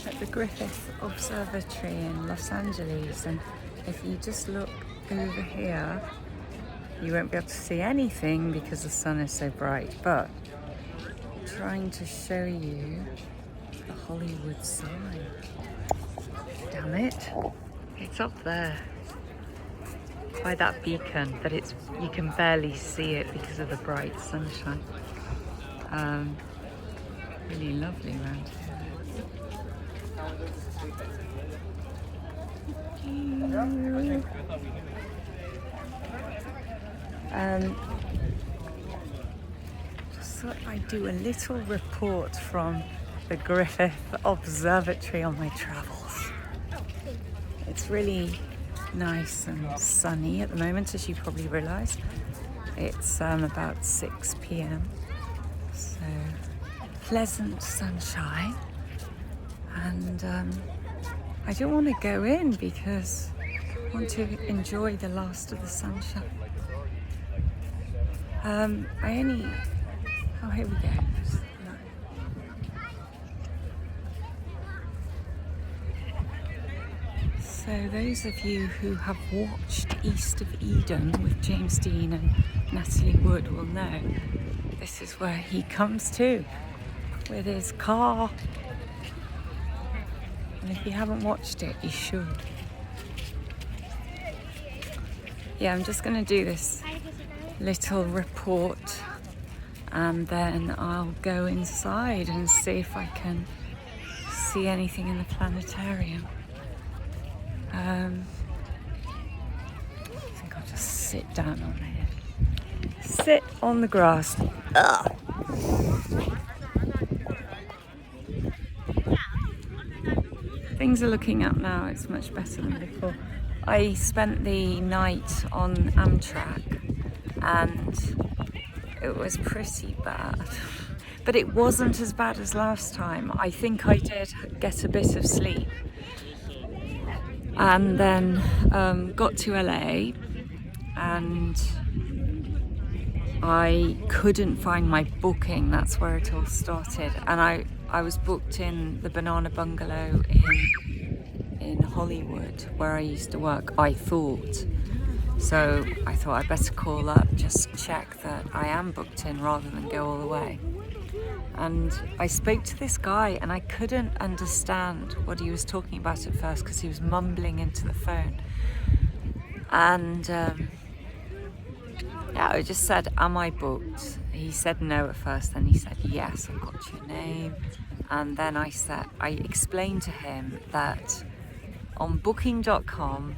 At the Griffith Observatory in Los Angeles, and if you just look over here, you won't be able to see anything because the sun is so bright, but I'm trying to show you the Hollywood sign. Damn it, it's up there by that beacon, but you can barely see it because of the bright sunshine. Really lovely around here. Just thought I'd do a little report from the Griffith Observatory on my travels. It's really nice and sunny at the moment, as you probably realise. It's about 6 p.m. so pleasant sunshine, and I don't want to go in because I want to enjoy the last of the sunshine. Oh, here we go. So those of you who have watched East of Eden with James Dean and Natalie Wood will know this is where he comes to with his car. And if you haven't watched it, you should. Yeah, I'm just going to do this little report and then I'll go inside and see if I can see anything in the planetarium. I think I'll just sit down on here. Sit on the grass. Ugh. Things are looking up now, it's much better than before. I spent the night on Amtrak and it was pretty bad. But it wasn't as bad as last time. I think I did get a bit of sleep. And then got to LA and I couldn't find my booking. That's where it all started. And I was booked in the Banana Bungalow in Hollywood, where I used to work, I thought. So I thought I'd better call up, just check that I am booked in rather than go all the way. And I spoke to this guy and I couldn't understand what he was talking about at first because he was mumbling into the phone. And yeah, I just said, am I booked? He said no at first, then he said yes, I've got your name. And then I explained to him that on booking.com,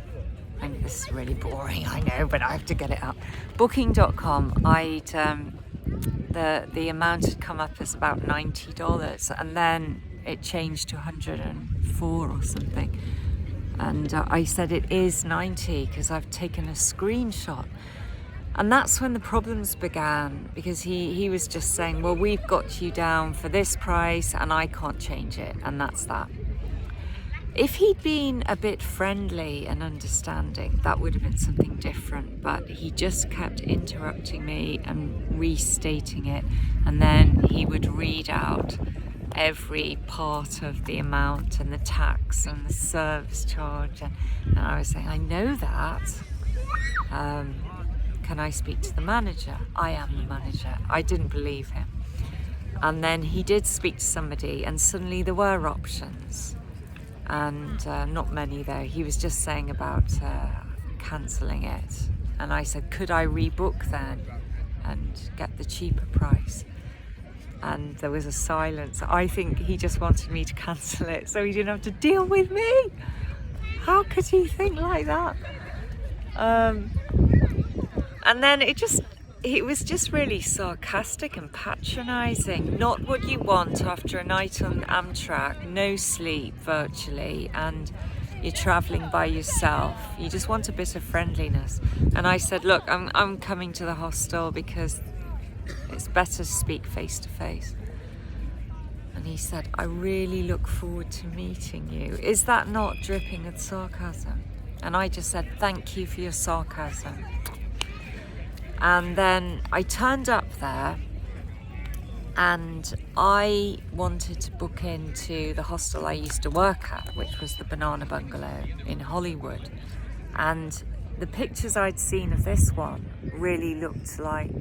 I mean, this is really boring, I know, but I have to get it up. Booking.com, the amount had come up as about $90, and then it changed to 104 or something. And I said it is 90 because I've taken a screenshot. And that's when the problems began, because he was just saying, well, we've got you down for this price and I can't change it, and that's that. If he'd been a bit friendly and understanding, that would have been something different, but he just kept interrupting me and restating it, and then he would read out every part of the amount and the tax and the service charge, and I was saying, I know that. Can I speak to the manager? I am the manager. I didn't believe him. And then he did speak to somebody, and suddenly there were options. And not many though. He was just saying about cancelling it. And I said, could I rebook then and get the cheaper price? And there was a silence. I think he just wanted me to cancel it so he didn't have to deal with me. How could he think like that? And then it was just really sarcastic and patronising. Not what you want after a night on Amtrak, no sleep virtually, and you're travelling by yourself. You just want a bit of friendliness. And I said, look, I'm coming to the hostel because it's better to speak face to face. And he said, I really look forward to meeting you. Is that not dripping with sarcasm? And I just said, thank you for your sarcasm. And then I turned up there And I wanted to book into the hostel I used to work at, which was the Banana Bungalow in Hollywood. And the pictures I'd seen of this one really looked like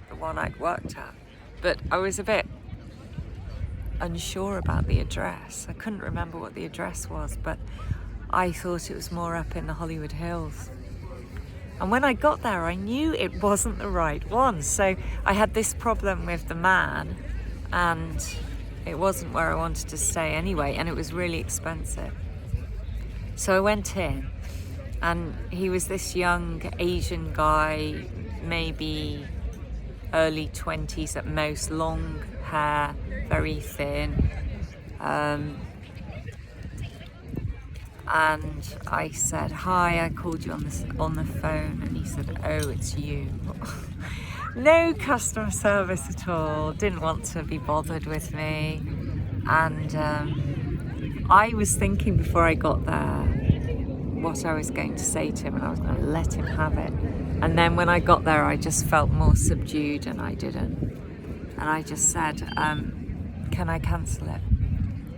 the one I'd worked at. But I was a bit unsure about the address. I couldn't remember what the address was, but I thought it was more up in the Hollywood Hills. And when I got there, I knew it wasn't the right one. So I had this problem with the man, and it wasn't where I wanted to stay anyway, and it was really expensive. So I went in, and he was this young Asian guy, maybe early 20s at most, long hair, very thin. And I said, hi, I called you on the phone, and he said, oh, it's you. No customer service at all, didn't want to be bothered with me. And I was thinking before I got there what I was going to say to him, and I was going to let him have it. And then when I got there, I just felt more subdued, and I didn't. And I just said, can I cancel it?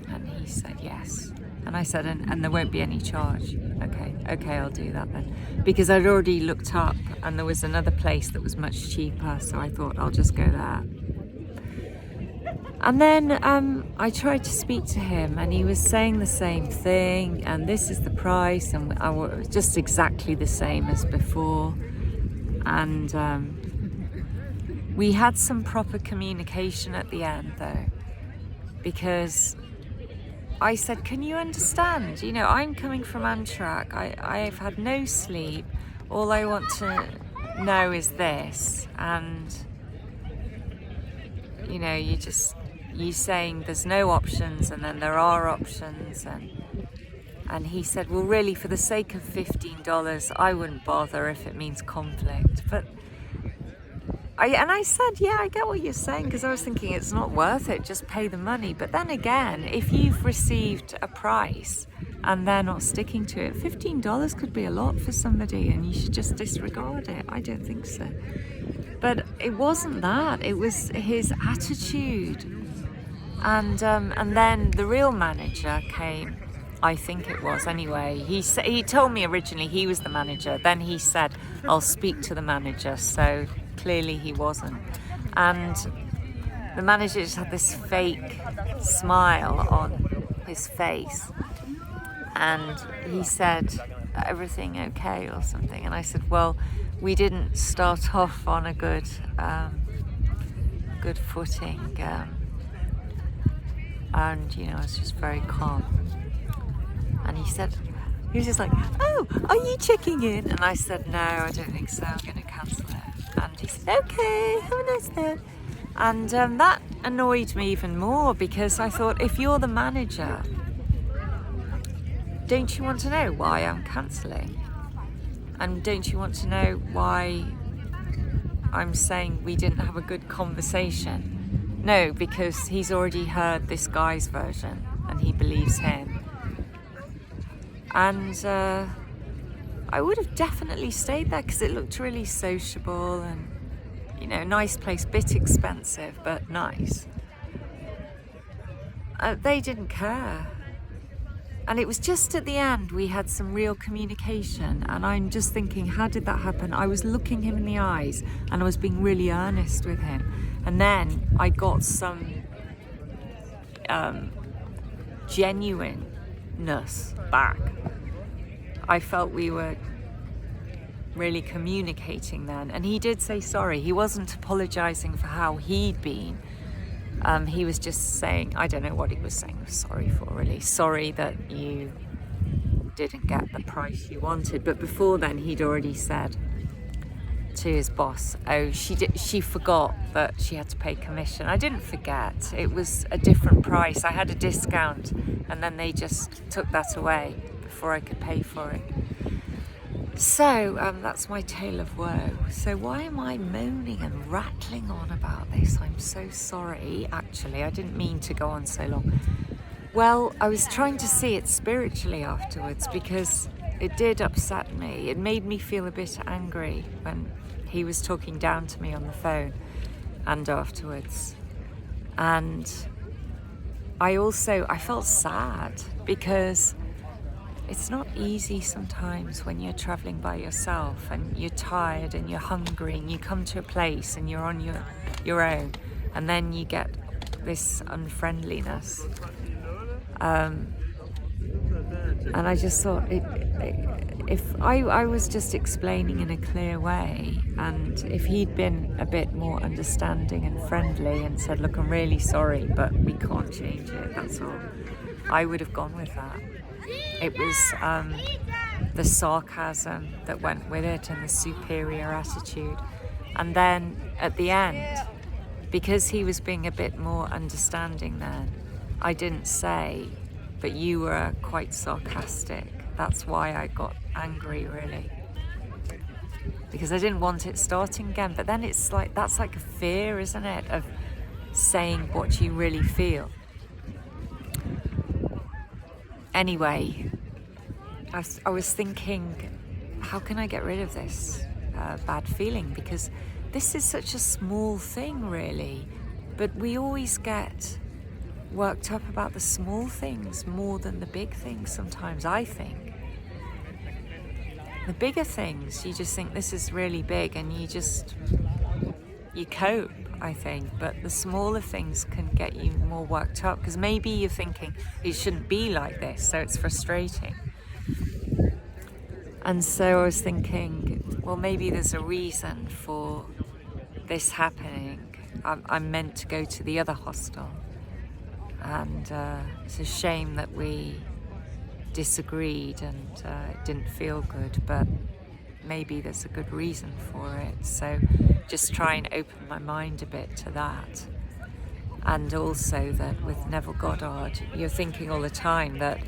And he said, yes. And I said, and there won't be any charge. Okay, I'll do that then. Because I'd already looked up, and there was another place that was much cheaper, so I thought I'll just go there. And then I tried to speak to him, and he was saying the same thing, and this is the price, and I was just exactly the same as before. And we had some proper communication at the end, though, because I said, can you understand? You know, I'm coming from Amtrak. I've had no sleep. All I want to know is this. And, you know, you saying there's no options, and then there are options. And he said, well, really, for the sake of $15, I wouldn't bother if it means conflict. But I said, yeah, I get what you're saying, because I was thinking it's not worth it, just pay the money. But then again, if you've received a price and they're not sticking to it, $15 could be a lot for somebody, and you should just disregard it. I don't think so. But it wasn't that, it was his attitude. And then the real manager came, I think it was anyway. He told me originally he was the manager, then he said, I'll speak to the manager. So clearly he wasn't. And the manager just had this fake smile on his face, and he said, everything okay or something? And I said, well, we didn't start off on a good footing, and you know, I was just very calm. And he was just like, oh, are you checking in? And I said, no, I don't think so, I'm going to cancel it. And he said, okay, have a nice day. And that annoyed me even more, because I thought, if you're the manager, don't you want to know why I'm cancelling? And don't you want to know why I'm saying we didn't have a good conversation? No, because he's already heard this guy's version and he believes him. And I would have definitely stayed there, because it looked really sociable and, you know, nice place, bit expensive, but nice. They didn't care. And it was just at the end we had some real communication, and I'm just thinking, how did that happen? I was looking him in the eyes and I was being really earnest with him. And then I got some genuineness back. I felt we were really communicating then. And he did say sorry. He wasn't apologising for how he'd been. He was just saying, I don't know what he was saying sorry for, really. Sorry that you didn't get the price you wanted. But before then, he'd already said to his boss, oh, she forgot that she had to pay commission. I didn't forget. It was a different price. I had a discount, and then they just took that away before I could pay for it. So that's my tale of woe. So why am I moaning and rattling on about this? I'm so sorry, actually. I didn't mean to go on so long. Well, I was trying to see it spiritually afterwards, because it did upset me. It made me feel a bit angry when he was talking down to me on the phone and afterwards. And I felt sad because it's not easy sometimes when you're traveling by yourself and you're tired and you're hungry and you come to a place and you're on your own, and then you get this unfriendliness. And I just thought, if I was just explaining in a clear way, and if he'd been a bit more understanding and friendly and said, look, I'm really sorry, but we can't change it, that's all, I would have gone with that. It was the sarcasm that went with it and the superior attitude. And then at the end, because he was being a bit more understanding then, I didn't say, but you were quite sarcastic. That's why I got angry, really. Because I didn't want it starting again. But then it's like, that's like a fear, isn't it? Of saying what you really feel. Anyway, I was thinking, how can I get rid of this bad feeling? Because this is such a small thing, really. But we always get worked up about the small things more than the big things sometimes, I think. The bigger things, you just think this is really big and you cope, I think. But the smaller things can get you more worked up because maybe you're thinking it shouldn't be like this, so it's frustrating. And so I was thinking, well, maybe there's a reason for this happening. I'm meant to go to the other hostel. And it's a shame that we disagreed and it didn't feel good, but maybe there's a good reason for it. So just try and open my mind a bit to that. And also that with Neville Goddard, you're thinking all the time that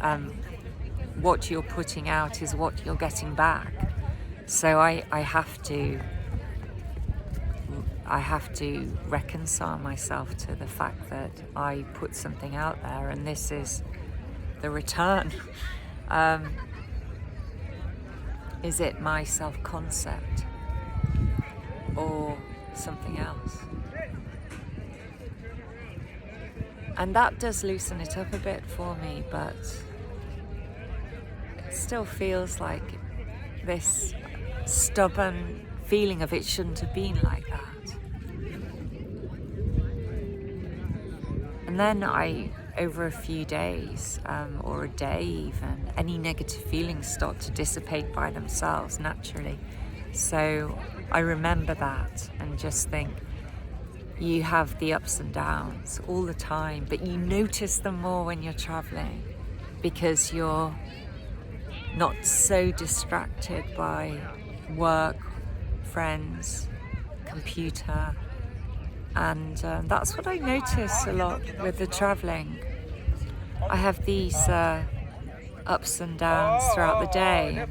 what you're putting out is what you're getting back. So I have to reconcile myself to the fact that I put something out there and this is the return. Is it my self-concept or something else? And that does loosen it up a bit for me, but it still feels like this stubborn feeling of it shouldn't have been like that. And then over a few days, or a day even, any negative feelings start to dissipate by themselves naturally. So I remember that and just think, you have the ups and downs all the time, but you notice them more when you're traveling because you're not so distracted by work, friends, computer. And that's what I notice a lot with the traveling. I have these ups and downs throughout the day.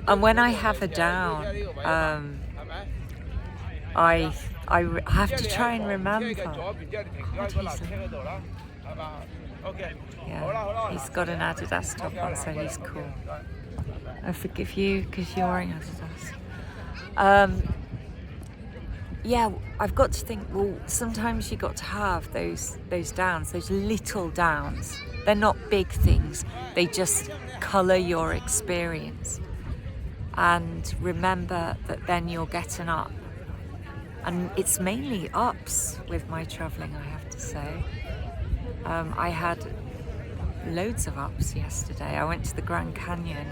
And when I have a down, I have to try and remember. Yeah, he's got an Adidas top on, so he's cool. I forgive you because you're wearing Adidas. Yeah, I've got to think, well, sometimes you got to have those downs, those little downs. They're not big things, they just colour your experience. And remember that then you're getting up. And it's mainly ups with my travelling, I have to say. I had loads of ups yesterday. I went to the Grand Canyon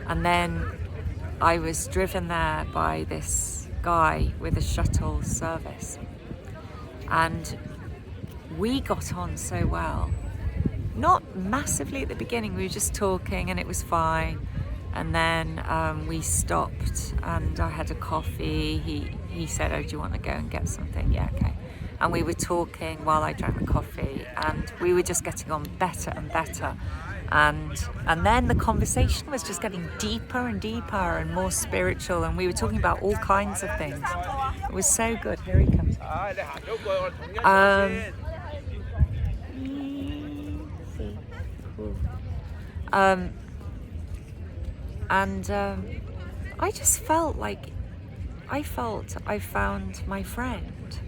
and then I was driven there by this guy with a shuttle service. And we got on so well. Not massively at the beginning, we were just talking and it was fine. And then we stopped and I had a coffee. He said, oh, do you want to go and get something? Yeah, okay. And we were talking while I drank the coffee and we were just getting on better and better. And then the conversation was just getting deeper and deeper and more spiritual, and we were talking about all kinds of things. It was so good. Here he comes. I just felt like I found my friend,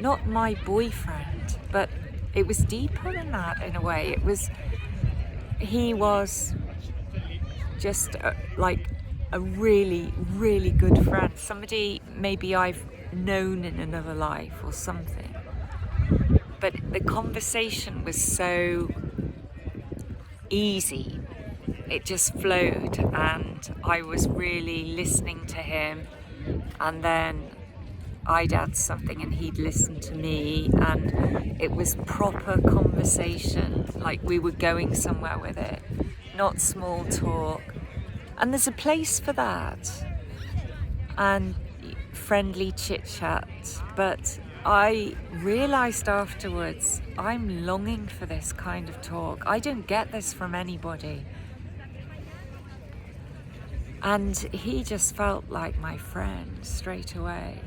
not my boyfriend, but it was deeper than that in a way. He was just like a really, really good friend, somebody maybe I've known in another life or something. But the conversation was so easy, it just flowed, and I was really listening to him, and then I'd add something and he'd listen to me, and it was proper conversation, like we were going somewhere with it, not small talk. And there's a place for that, and friendly chit chat, but I realised afterwards I'm longing for this kind of talk. I don't get this from anybody. And he just felt like my friend straight away.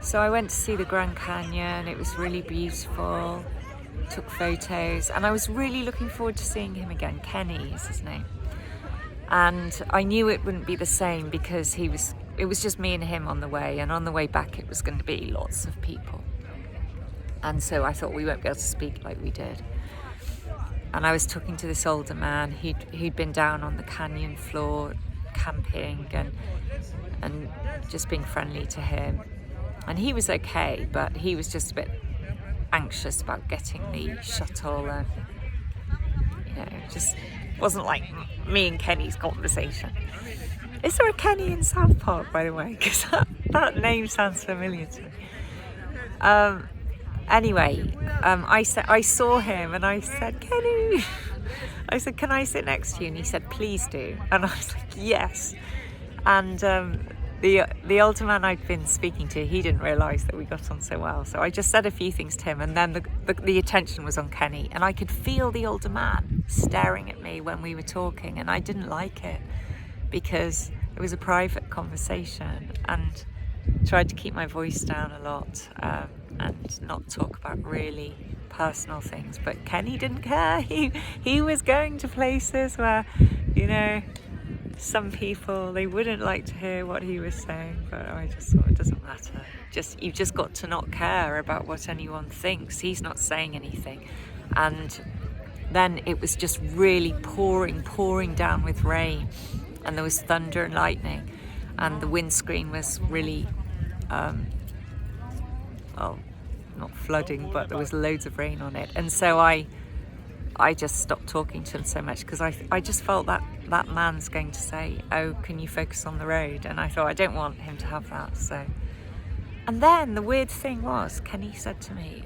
So I went to see the Grand Canyon. It was really beautiful. Took photos, and I was really looking forward to seeing him again. Kenny is his name. And I knew it wouldn't be the same because it was just me and him on the way, and on the way back it was going to be lots of people. And so I thought we won't be able to speak like we did. And I was talking to this older man. He'd been down on the canyon floor camping and just being friendly to him. And he was okay, but he was just a bit anxious about getting the shuttle, and just wasn't like me and Kenny's conversation. Is there a Kenny in South Park, by the way? Because that name sounds familiar to me. Anyway, I saw him and I said, Kenny, I said, can I sit next to you? And he said, please do. And I was like, yes. And the older man I'd been speaking to, he didn't realise that we got on so well. So I just said a few things to him, and then the attention was on Kenny. And I could feel the older man staring at me when we were talking, and I didn't like it because it was a private conversation, and tried to keep my voice down a lot and not talk about really personal things. But Kenny didn't care. He was going to places where, some people, they wouldn't like to hear what he was saying, but I just thought it doesn't matter. You've just got to not care about what anyone thinks. He's not saying anything. And then it was just really pouring down with rain, and there was thunder and lightning, and the windscreen was really, not flooding, but there was loads of rain on it. And so I just stopped talking to him so much because I just felt that man's going to say, oh, can you focus on the road? And I thought, I don't want him to have that. So, and then the weird thing was, Kenny said to me,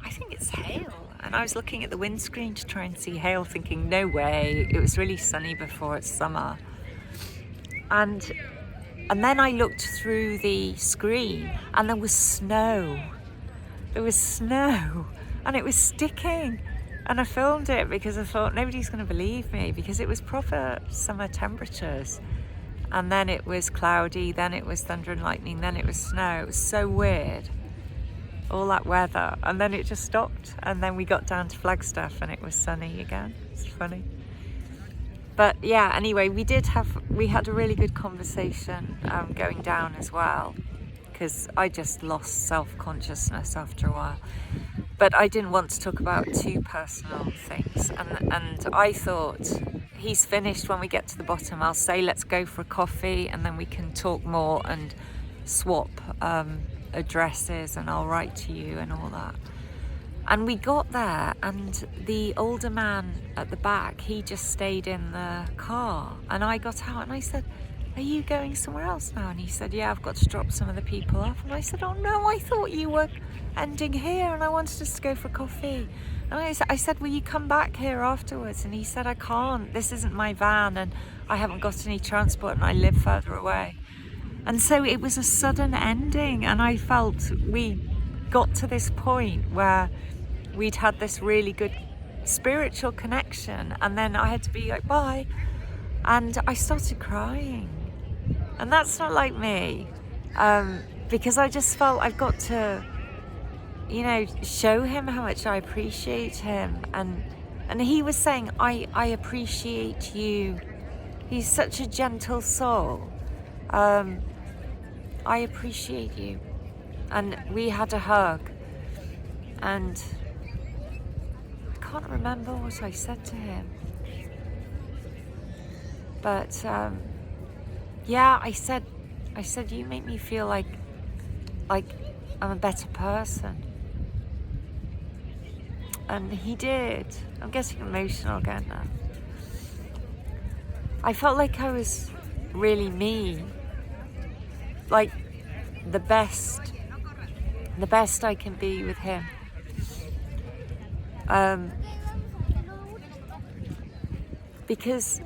I think it's hail. And I was looking at the windscreen to try and see hail, thinking, no way, it was really sunny before, it's summer. And then I looked through the screen and there was snow. There was snow and it was sticking. And I filmed it because I thought nobody's going to believe me, because it was proper summer temperatures. And then it was cloudy, then it was thunder and lightning, then it was snow. It was so weird, all that weather. And then it just stopped. And then we got down to Flagstaff and it was sunny again. It's funny. But yeah, anyway, we had a really good conversation going down as well, because I just lost self-consciousness after a while. But I didn't want to talk about too personal things. And I thought, he's finished when we get to the bottom. I'll say, let's go for a coffee and then we can talk more and swap addresses, and I'll write to you and all that. And we got there, and the older man at the back, he just stayed in the car. And I got out and I said, are you going somewhere else now? And he said, yeah, I've got to drop some of the people off. And I said, oh no, I thought you were ending here and I wanted us to go for coffee. And I said, will you come back here afterwards? And he said, I can't, this isn't my van and I haven't got any transport and I live further away. And so it was a sudden ending, and I felt we got to this point where we'd had this really good spiritual connection, and then I had to be like, bye. And I started crying. And that's not like me, because I just felt I've got to, show him how much I appreciate him. And he was saying, I appreciate you He's such a gentle soul. I appreciate you. And we had a hug, and I can't remember what I said to him. But yeah, I said, you make me feel like I'm a better person. And he did. I'm getting emotional again now. I felt like I was really me, like the best I can be with him. Because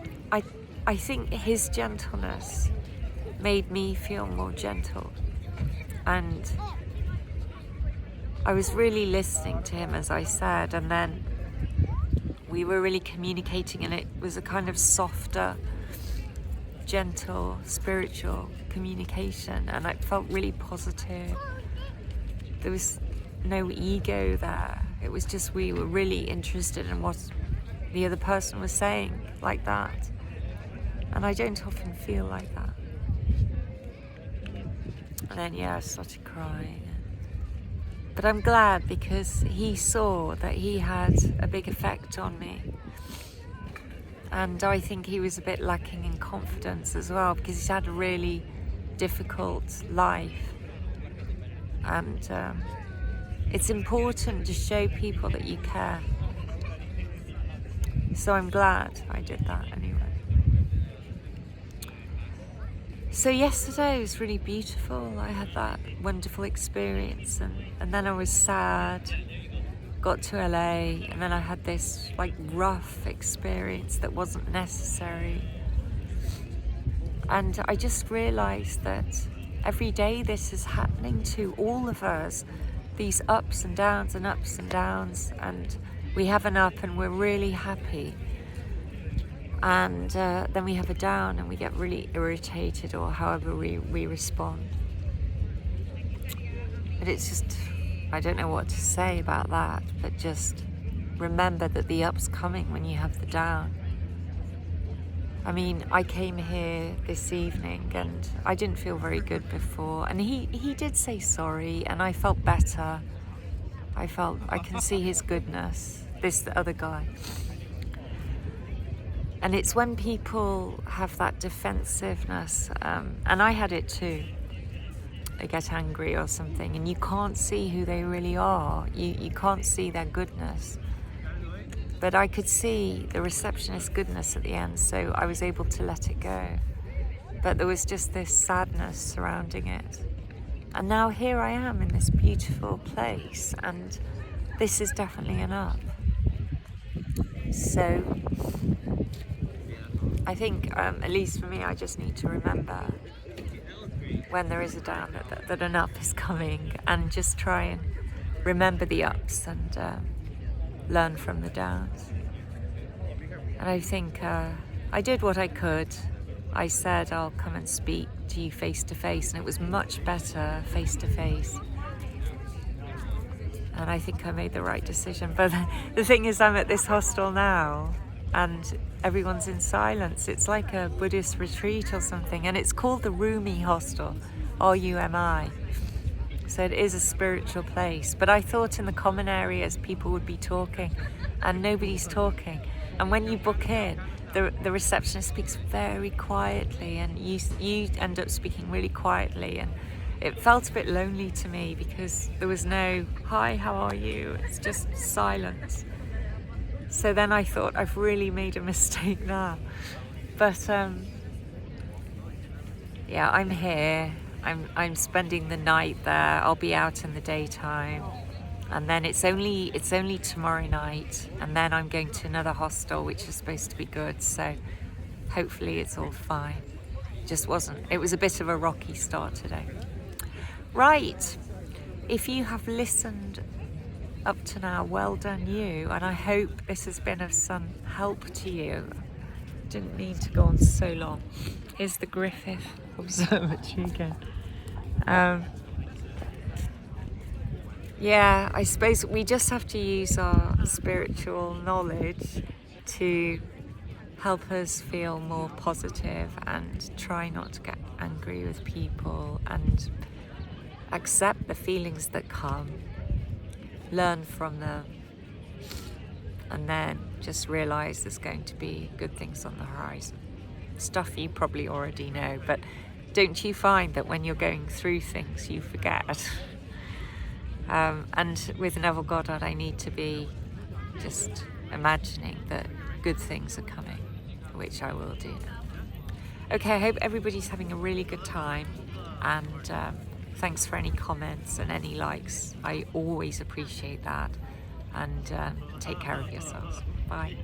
I think his gentleness made me feel more gentle, and I was really listening to him, as I said, and then we were really communicating, and it was a kind of softer, gentle, spiritual communication, and it felt really positive. There was no ego there. It was just we were really interested in what the other person was saying, like that. And I don't often feel like that. And then, yeah, I started crying. But I'm glad, because he saw that he had a big effect on me. And I think he was a bit lacking in confidence as well, because he's had a really difficult life. And it's important to show people that you care. So I'm glad I did that anyway. So yesterday was really beautiful. I had that wonderful experience, and then I was sad, got to LA, and then I had this like rough experience that wasn't necessary. And I just realized that every day this is happening to all of us, these ups and downs and ups and downs, and we have an up and we're really happy. And then we have a down and we get really irritated, or however we respond. But it's just, I don't know what to say about that, but just remember that the up's coming when you have the down. I mean, I came here this evening and I didn't feel very good before, and he did say sorry, and I felt better. I can see his goodness, the other guy. And it's when people have that defensiveness, and I had it too. They get angry or something, and you can't see who they really are. You can't see their goodness. But I could see the receptionist's goodness at the end, so I was able to let it go. But there was just this sadness surrounding it. And now here I am in this beautiful place, and this is definitely an up. So I think, at least for me, I just need to remember when there is a down that an up is coming, and just try and remember the ups and learn from the downs. And I think I did what I could. I said I'll come and speak to you face to face, and it was much better face to face. And I think I made the right decision. But the thing is, I'm at this hostel now, and everyone's in silence. It's like a Buddhist retreat or something, and it's called the Rumi Hostel, R-U-M-I. So it is a spiritual place. But I thought in the common areas people would be talking, and nobody's talking. And when you book in, the receptionist speaks very quietly, and you end up speaking really quietly, and it felt a bit lonely to me because there was no hi, how are you? It's just silence. So then I thought, I've really made a mistake now. But yeah, I'm here. I'm spending the night there. I'll be out in the daytime, and then it's only tomorrow night, and then I'm going to another hostel which is supposed to be good. So hopefully it's all fine. Just wasn't. It was a bit of a rocky start today. Right. If you have listened up to now, well done you, and I hope this has been of some help to you. Didn't mean to go on so long. Here's the Griffith Observatory again. Yeah, I suppose we just have to use our spiritual knowledge to help us feel more positive and try not to get angry with people and accept the feelings that come, learn from them, and then just realize there's going to be good things on the horizon. Stuff you probably already know, but don't you find that when you're going through things you forget? And with Neville Goddard I need to be just imagining that good things are coming, which I will do now. Okay, I hope everybody's having a really good time, and thanks for any comments and any likes. I always appreciate that, and take care of yourselves. Bye.